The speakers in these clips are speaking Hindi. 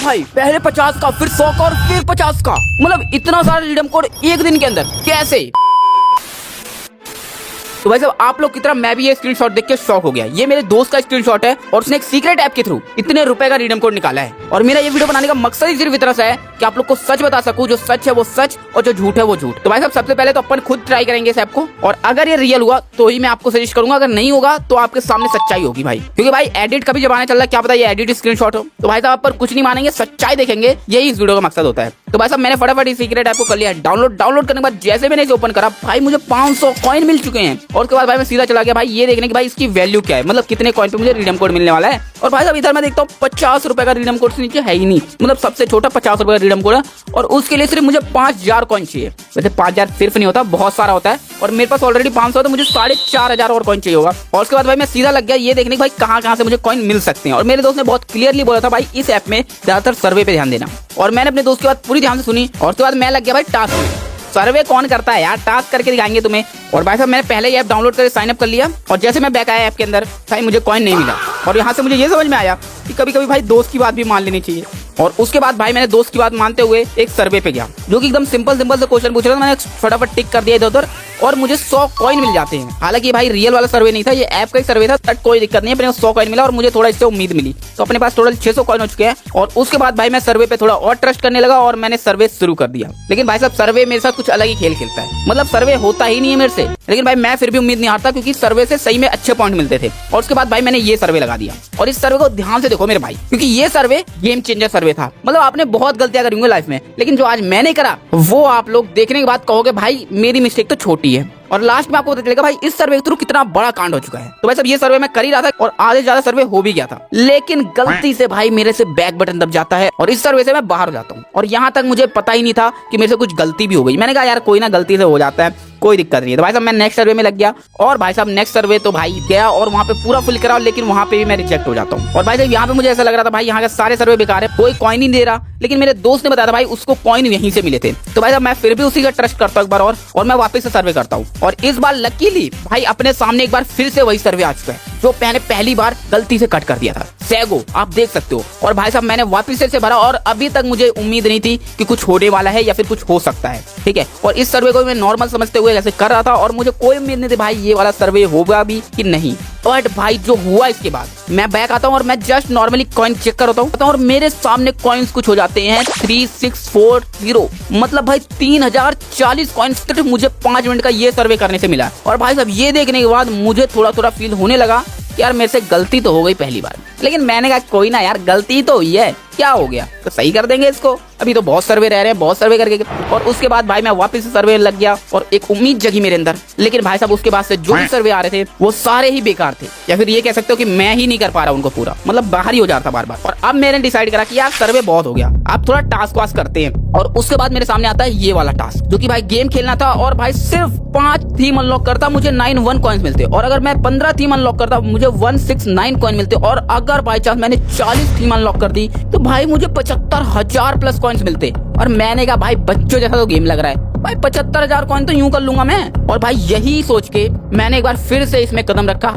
भाई पहले 50 का, फिर 100 का और फिर 50 का, मतलब इतना सारा रिडीम कोड एक दिन के अंदर कैसे? तो भाई साहब आप लोग की तरह मैं भी ये स्क्रीनशॉट देख के शॉक हो गया। ये मेरे दोस्त का स्क्रीनशॉट है और उसने एक सीक्रेट ऐप के थ्रू इतने रुपए का रिडीम कोड निकाला है। और मेरा ये वीडियो बनाने का मकसद ही सिर्फ इतना सा है कि आप लोग को सच बता सकूं, जो सच है वो सच और जो झूठ है वो झूठ। तो भाई साहब सबसे पहले तो अपन खुद ट्राई करेंगे इस ऐप को, और अगर ये रियल हुआ तो ही मैं आपको सजेस्ट करूंगा, अगर नहीं होगा तो आपके सामने सच्चाई होगी भाई। क्योंकि भाई एडिट का भी जमाना चल रहा है, क्या पता ये एडिट स्क्रीनशॉट हो। तो भाई साहब आप पर कुछ नहीं मानेंगे, सच्चाई देखेंगे, यही इस वीडियो का मकसद होता है। तो भाई साहब मैंने फटाफट इस सीक्रेट ऐप को कर लिया डाउनलोड। डाउनलोड करने के बाद जैसे मैंने इसे ओपन करा भाई मुझे 500 कॉइन मिल चुके हैं। और उसके बाद भाई मैं सीधा चला गया भाई ये देखने की भाई इसकी वैल्यू क्या है, मतलब कितने कॉइन पे मुझे रिडीम कोड मिलने वाला है। और भाई साहब इधर मैं देखता हूँ 50 रुपए का रिडीम कोड से नीचे है ही नहीं, मतलब सबसे छोटा 50 रुपए का रिडीम कोड है। और उसके लिए सिर्फ मुझे 5000 कॉइन चाहिए। वैसे 5000 सिर्फ नहीं होता, बहुत सारा होता है, और मेरे पास ऑलरेडी 500 तो मुझे 4500 और कॉइन चाहिए होगा। और उसके बाद भाई मैं सीधा लग गया ये देखने की भाई कहाँ से मुझे कॉइन मिल सकते हैं। और मेरे दोस्त ने बहुत क्लियरली बोला था भाई इस ऐप में ज्यादातर सर्वे पे ध्यान देना, और मैंने अपने दोस्त की बात पूरी ध्यान से सुनी। और उसके बाद मैं लग गया भाई टास्क में। सर्वे कौन करता है यार, टास्क करके दिखाएंगे तुम्हें। और भाई साहब मैंने पहले ही ऐप डाउनलोड करके साइन अप कर लिया, और जैसे मैं बैक आया ऐप के अंदर भाई मुझे कॉइन नहीं मिला। और यहाँ से मुझे ये समझ में आया कि कभी कभी भाई दोस्त की बात भी मान लेनी चाहिए। और उसके बाद भाई मैंने दोस्त की बात मानते हुए एक सर्वे पे गया, जो कि एकदम सिंपल से क्वेश्चन पूछ रहा था। मैंने फटाफट टिक कर दिया इधर उधर और मुझे 100 कॉइन मिल जाते हैं। हालांकि भाई रियल वाला सर्वे नहीं था, ये ऐप का ही सर्वे था, बट कोई दिक्कत नहीं है, अपने 100 कॉइन मिला और मुझे थोड़ा इससे उम्मीद मिली। तो अपने पास टोटल 600 कॉइन हो चुके हैं। और उसके बाद भाई मैं सर्वे पे थोड़ा और ट्रस्ट करने लगा और मैंने सर्वे शुरू कर दिया। लेकिन भाई साहब सर्वे मेरे साथ कुछ अलग ही खेल खेलता है, मतलब सर्वे होता ही नहीं है मेरे से, लेकिन भाई मैं फिर भी उम्मीद नहीं हारता, क्योंकि सर्वे से सही में अच्छे पॉइंट मिलते थे। और उसके बाद भाई मैंने ये सर्वे लगा दिया, और इस सर्वे को ध्यान से देखो मेरे भाई, क्योंकि ये सर्वे गेम चेंजर सर्वे था। मतलब आपने बहुत गलतियां करी होंगी लाइफ में, लेकिन जो आज मैंने करा वो आप लोग देखने के बाद कहोगे भाई मेरी मिस्टेक तो छोटी है। और लास्ट में आपको पता चलेगा भाई इस सर्वे के थ्रू कितना बड़ा कांड हो चुका है। तो भाई साहब ये सर्वे मैं कर ही रहा था और आधे ज्यादा सर्वे हो भी गया था, लेकिन गलती से भाई मेरे से बैक बटन दब जाता है और इस सर्वे से मैं बाहर हो जाता हूँ। और यहाँ तक मुझे पता ही नहीं था कि मेरे से कुछ गलती भी हो गई। मैंने कहा यार कोई ना, गलती से हो जाता है, कोई दिक्कत नहीं है। तो भाई साहब मैं नेक्स्ट सर्वे में लग गया, और भाई साहब नेक्स्ट सर्वे तो भाई गया और वहाँ पे पूरा फिल करा, लेकिन वहाँ पे भी मैं रिजेक्ट हो जाता हूँ। और भाई साहब यहाँ पे मुझे ऐसा लग रहा था भाई यहाँ के सारे सर्वे बेकार है, कोई कॉइन नहीं दे रहा। लेकिन मेरे दोस्त ने बताया था भाई उसको कॉइन यहीं से मिले थे। तो भाई साहब मैं फिर भी उसी का ट्रस्ट करता हूँ एक बार और मैं वापस से सर्वे करता हूँ। और इस बार लकीली भाई अपने सामने एक बार फिर से वही सर्वे आ चुका है जो मैंने पहली बार गलती से कट कर दिया था। सैगो आप देख सकते हो। और भाई साहब मैंने वापस से भरा और अभी तक मुझे उम्मीद नहीं थी कि कुछ होने वाला है या फिर कुछ हो सकता है, ठीक है। और इस सर्वे को मैं नॉर्मल समझते हुए ऐसे कर रहा था और मुझे कोई उम्मीद नहीं थी भाई ये वाला सर्वे होगा भी कि नहीं। बट भाई जो हुआ इसके बाद मैं बैक आता हूँ और मैं जस्ट नॉर्मली कॉइन चेक करता हूँ और मेरे सामने कॉइन्स कुछ हो जाते हैं 3640, मतलब भाई 3040 कॉइन्स सिर्फ मुझे 5 मिनट का ये सर्वे करने से मिला। और भाई साहब ये देखने के बाद मुझे थोड़ा थोड़ा फील होने लगा यार मेरे से गलती तो हो गई पहली बार। लेकिन मैंने कहा कोई ना यार, गलती तो हुई है, क्या हो गया, तो सही कर देंगे इसको, अभी तो बहुत सर्वे रह रहे हैं, बहुत सर्वे करके। और उसके बाद भाई मैं वापस से सर्वे लग गया और एक उम्मीद जगी मेरे अंदर। लेकिन भाई साहब उसके बाद से जो भी सर्वे आ रहे थे वो सारे ही बेकार थे, या फिर ये कह सकते हो कि मैं ही नहीं कर पा रहा उनको पूरा, मतलब बाहर ही हो जाता बार बार। और अब मैंने डिसाइड करा कि यार सर्वे बहुत हो गया, आप थोड़ा टास्क वास्क करते हैं। और उसके बाद मेरे सामने आता है ये वाला टास्क, जो कि भाई गेम खेलना था और भाई सिर्फ 5 थीम अनलॉक करता मुझे 91 कॉइन्स मिलते, और अगर मैं 15 थीम अनलॉक करता मुझे 169 कॉइन मिलते, और अगर बाई चांस मैंने 40 थीम अनलॉक कर दी तो भाई मुझे 75,000 प्लस कॉइन्स मिलते। और मैंने कहा भाई बच्चों जैसा तो गेम लग रहा है, भाई 75,000 कॉइन तो यूं कर लूंगा मैं। और भाई यही सोच के मैंने एक बार फिर से इसमें कदम रखा।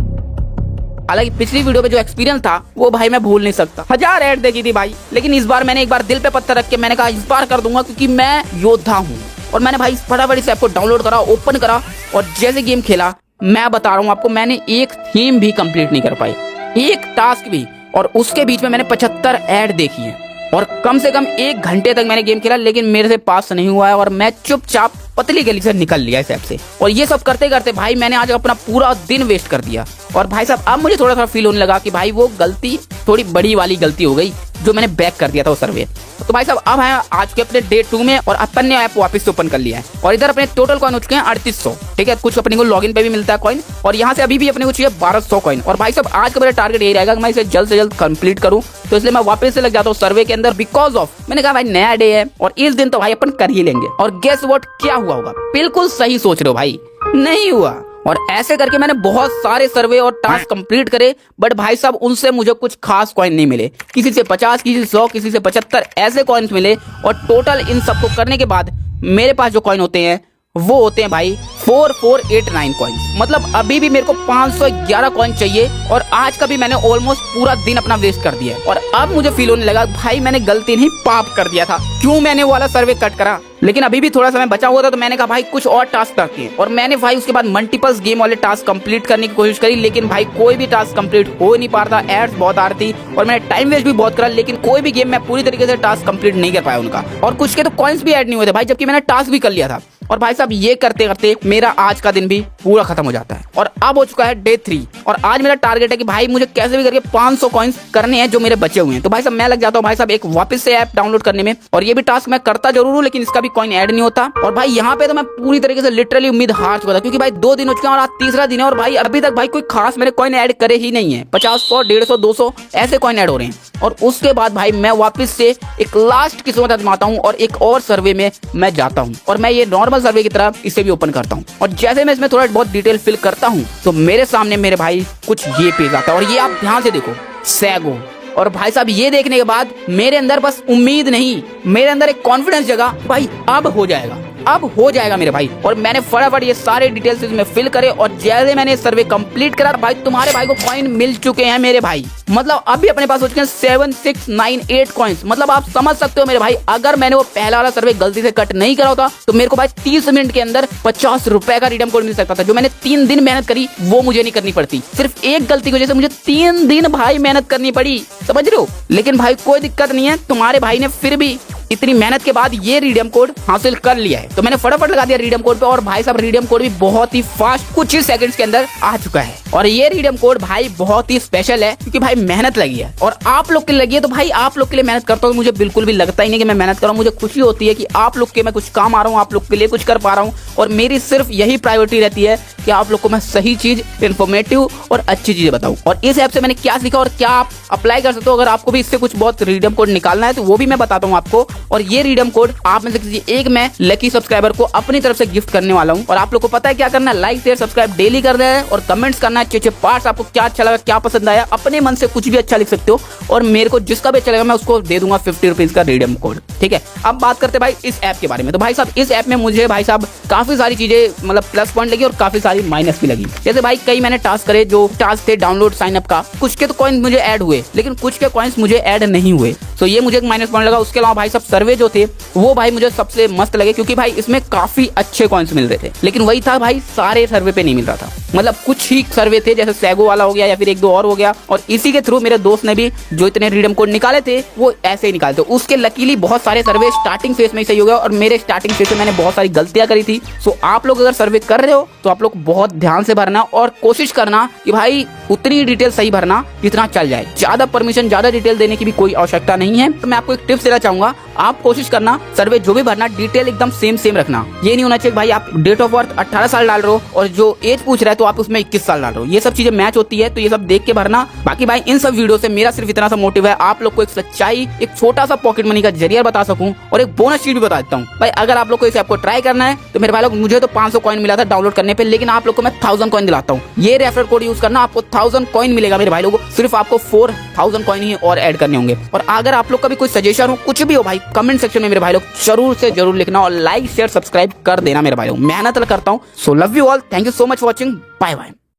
हालांकि पिछली वीडियो में जो एक्सपीरियंस था वो भाई मैं भूल नहीं सकता, 1000 ऐड देखी थी भाई, लेकिन इस बार मैंने एक बार दिल पे पत्थर रख के मैंने कहा इस बार कर दूंगा, क्योंकि मैं योद्धा हूँ। और मैंने भाई फटाफट इस ऐप को डाउनलोड करा, ओपन करा, और जैसे गेम खेला मैं बता रहा हूँ आपको, मैंने एक थीम भी कंप्लीट नहीं कर पाई, एक टास्क भी। और उसके बीच में मैंने 75 ऐड देखी है, और कम से कम 1 घंटे तक मैंने गेम खेला, लेकिन मेरे से पास नहीं हुआ है। और मैं चुपचाप पतली गली से निकल लिया इस ऐप से। और ये सब करते करते भाई मैंने आज अपना पूरा दिन वेस्ट कर दिया। और भाई साहब अब मुझे थोड़ा फील होने लगा कि भाई वो गलती थोड़ी बड़ी वाली गलती हो गई जो मैंने बैक कर दिया था वो सर्वे। तो भाई साहब अब है आज के अपने डे 2 में, और अपन ने ऐप वापस से ओपन कर लिया है, और इधर अपने टोटल कॉइन हो चुके हैं 3800, ठीक है। कुछ अपने को लॉगिन पे भी मिलता है कॉइन, और यहाँ से अभी भी अपने को चाहिए 1200 कॉइन। और भाई साहब आज का मेरा टारगेट यही रहेगा कि मैं इसे जल्द से जल्द कंप्लीट करूँ, तो इसलिए मैं वापस से लग जाता हूँ सर्वे के अंदर, बिकॉज ऑफ मैंने कहा भाई नया डे है और इस दिन तो भाई अपन कर ही लेंगे। और गेस व्हाट क्या हुआ होगा, बिल्कुल सही सोच रहे हो भाई, नहीं हुआ। और ऐसे करके मैंने बहुत सारे सर्वे और टास्क कंप्लीट करे, बट भाई साहब उनसे मुझे कुछ खास कॉइन नहीं मिले। किसी से 50, किसी से 100, किसी से 75 ऐसे कॉइन्स मिले। और टोटल इन सबको करने के बाद मेरे पास जो कॉइन होते हैं वो होते हैं भाई 4489 कॉइन्स। मतलब अभी भी मेरे को 511 कॉइन चाहिए और आज का भी मैंने ऑलमोस्ट पूरा दिन अपना वेस्ट कर दिया है। और अब मुझे फील होने लगा भाई मैंने गलती नहीं पाप कर दिया था, क्यों मैंने वो वाला सर्वे कट करा। लेकिन अभी भी थोड़ा समय बचा हुआ था तो मैंने कहा भाई कुछ और टास्क करते हैं। और मैंने भाई उसके बाद मल्टीपल्स गेम वाले टास्क कंप्लीट करने की कोशिश करी, लेकिन भाई कोई भी टास्क कंप्लीट हो नहीं पा रहा था। एड्स बहुत आ रही थी और मैंने टाइम वेस्ट भी बहुत करा, लेकिन कोई भी गेम में पूरी तरीके से टास्क कंप्लीट नहीं कर पाया उनका। और कुछ के तो कॉइन्स भी ऐड नहीं हुए थे भाई, जबकि मैंने टास्क भी कर लिया था। और भाई साहब ये करते करते मेरा आज का दिन भी पूरा खत्म हो जाता है और अब हो चुका है डे 3। और आज मेरा टारगेट है कि भाई मुझे कैसे भी करके 500 कॉइन्स करने हैं जो मेरे बचे हुए हैं। तो भाई साहब मैं लग जाता हूँ भाई साहब एक वापस से ऐप डाउनलोड करने में। और ये भी टास्क मैं करता जरूर हूँ, लेकिन इसका भी कॉइन ऐड नहीं होता। और भाई यहाँ पे तो मैं पूरी तरीके से लिटरली उम्मीद हार चुका था, क्योंकि भाई 2 दिन हो चुके हैं और आज तीसरा दिन है और भाई अभी तक भाई कोई खास मेरे कॉइन ऐड करे ही नहीं है। 50, 100, 150, 200 ऐसे कॉइन ऐड हो रहे हैं। और उसके बाद भाई मैं वापस से एक लास्ट किस्मत आजमाता हूँ और एक और सर्वे में मैं जाता हूँ। और मैं ये नॉर्मल सर्वे की तरह इसे भी ओपन करता हूँ। और जैसे मैं इसमें थोड़ा बहुत डिटेल फिल करता हूँ तो मेरे सामने मेरे भाई कुछ ये पेज आता है। और ये आप ध्यान से देखो, सैगो। और भाई साहब ये देखने के बाद मेरे अंदर बस उम्मीद नहीं, मेरे अंदर एक कॉन्फिडेंस जगा, भाई अब हो जाएगा, अब हो जाएगा मेरे भाई। और मैंने फटाफट ये सारे डिटेल्स इसमें फिल करे और जैसे मैंने सर्वे कंप्लीट करा भाई तुम्हारे भाई को कॉइन मिल चुके हैं मेरे भाई। मतलब अभी अपने पास हो चुके हैं 7698 कॉइन्स। मतलब आप समझ सकते हो मेरे भाई, अगर मैंने वो पहला वाला सर्वे गलती से कट नहीं करा होता तो मेरे को भाई 30 मिनट के अंदर 50 रुपए का रिडीम कोड मिल सकता था। जो मैंने 3 दिन मेहनत करी वो मुझे नहीं करनी पड़ती, सिर्फ एक गलती की वजह से मुझे 3 दिन भाई मेहनत करनी पड़ी, समझ रहे हो। लेकिन भाई कोई दिक्कत नहीं है, तुम्हारे भाई ने फिर भी इतनी मेहनत के बाद ये रिडीम कोड हासिल कर लिया है। तो मैंने फटाफट लगा दिया रिडीम कोड पे और भाई साहब रिडीम कोड भी बहुत ही फास्ट कुछ ही सेकंड्स के अंदर आ चुका है। और ये रिडीम कोड भाई बहुत ही स्पेशल है क्योंकि भाई मेहनत लगी है और आप लोग के लिए लगी है। तो भाई आप लोग के लिए मेहनत करता हूँ, मुझे बिल्कुल भी लगता ही नहीं कि मैं मेहनत कर रहा हूँ। मुझे खुशी होती है कि आप लोग के मैं कुछ काम आ रहा हूँ, आप लोग के लिए कुछ कर पा रहा हूँ। और मेरी सिर्फ यही प्रायोरिटी रहती है कि आप लोग को मैं सही चीज, इन्फॉर्मेटिव और अच्छी चीजें बताऊं। और इस ऐप से मैंने क्या सीखा और क्या आप अप्लाई कर सकते हो, अगर आपको भी इससे कुछ बहुत रिडीम कोड निकालना है तो वो भी मैं बताता हूँ आपको। और ये रिडीम कोड आप में से किसी एक मैं लकी सब्सक्राइबर को अपनी तरफ से गिफ्ट करने वाला हूँ। और आप लोग को पता है क्या करना है, लाइक शेयर सब्सक्राइब डेली कर देना है और कमेंट्स करना है अच्छे पार्ट्स, आपको क्या अच्छा लगा, क्या पसंद आया, अपने मन से कुछ भी अच्छा लिख सकते हो। और मेरे को जिसका भी अच्छा लगा मैं उसको दे दूंगा 50 रुपीज का रिडीम कोड, ठीक है। अब बात करते हैं भाई इस ऐप के बारे में। तो भाई साहब इस ऐप में मुझे भाई साहब काफी सारी चीजें मतलब प्लस पॉइंट लगी और काफी सारी माइनस भी लगी। जैसे भाई कई मैंने टास्क करे जो टास्क थे डाउनलोड साइन अप का, कुछ के तो कॉइन्स मुझे ऐड हुए लेकिन कुछ के कॉइन्स मुझे ऐड नहीं हुए, तो ये मुझे एक माइनस पॉइंट लगा। उसके अलावा भाई साहब सर्वे जो थे वो भाई मुझे सबसे मस्त लगे क्योंकि भाई इसमें काफी अच्छे कॉइन्स मिल रहे थे। लेकिन वही था भाई सारे सर्वे पे नहीं मिल रहा था, मतलब कुछ ही सर्वे थे जैसे सैगो वाला हो गया या फिर एक दो और हो गया। और इसी के थ्रू मेरे दोस्त ने भी जो इतने रिडीम कोड निकाले थे वो ऐसे ही निकाले थे। उसके लकीली बहुत सारे सर्वे स्टार्टिंग फेज में ही सही हो गया और मेरे स्टार्टिंग फेज में मैंने बहुत सारी गलतियां करी थी। सो आप लोग अगर सर्वे कर रहे हो तो आप लोग बहुत ध्यान से भरना और कोशिश करना कि भाई उतनी डिटेल सही भरना जितना चल जाए। ज्यादा परमिशन, ज्यादा डिटेल देने की भी कोई आवश्यकता नहीं है। तो मैं आपको एक टिप्स देना चाहूंगा, आप कोशिश करना सर्वे जो भी भरना डिटेल एकदम सेम रखना। ये नहीं होना चाहिए भाई आप डेट ऑफ बर्थ 18 साल डाल रहे हो और जो एज पूछ रहा है तो आप उसमें 21 साल डाल रहे हो। ये सब चीजें मैच होती है तो ये सब देख के भरना। बाकी भाई इन सब वीडियो से मेरा सिर्फ इतना सा मोटिव है, आप लोग को एक सच्चाई, एक छोटा सा पॉकेट मनी का जरिया बता सकूं और एक बोनस चीज भी बता देता हूँ। भाई अगर आप लोग को इस ऐप को ट्राई करना है तो मेरे भाई लोग, मुझे तो 500 कॉइन मिला था डाउनलोड करने पे, लेकिन आप लोग को मैं 1000 कॉइन दिलाता हूँ। ये रेफरल कोड यूज करना, आपको 1000 कॉइन मिलेगा मेरे भाई लोगों। सिर्फ आपको 4000 कॉइन ही और ऐड करने होंगे। और अगर आप लोग का भी कोई सजेशन हो, कुछ भी हो भाई, कमेंट सेक्शन में मेरे भाई लोग जरूर से जरूर लिखना और लाइक शेयर सब्सक्राइब कर देना मेरे भाई लोग। मेहनत करता हूँ। So love you all, thank you so much watching, bye bye.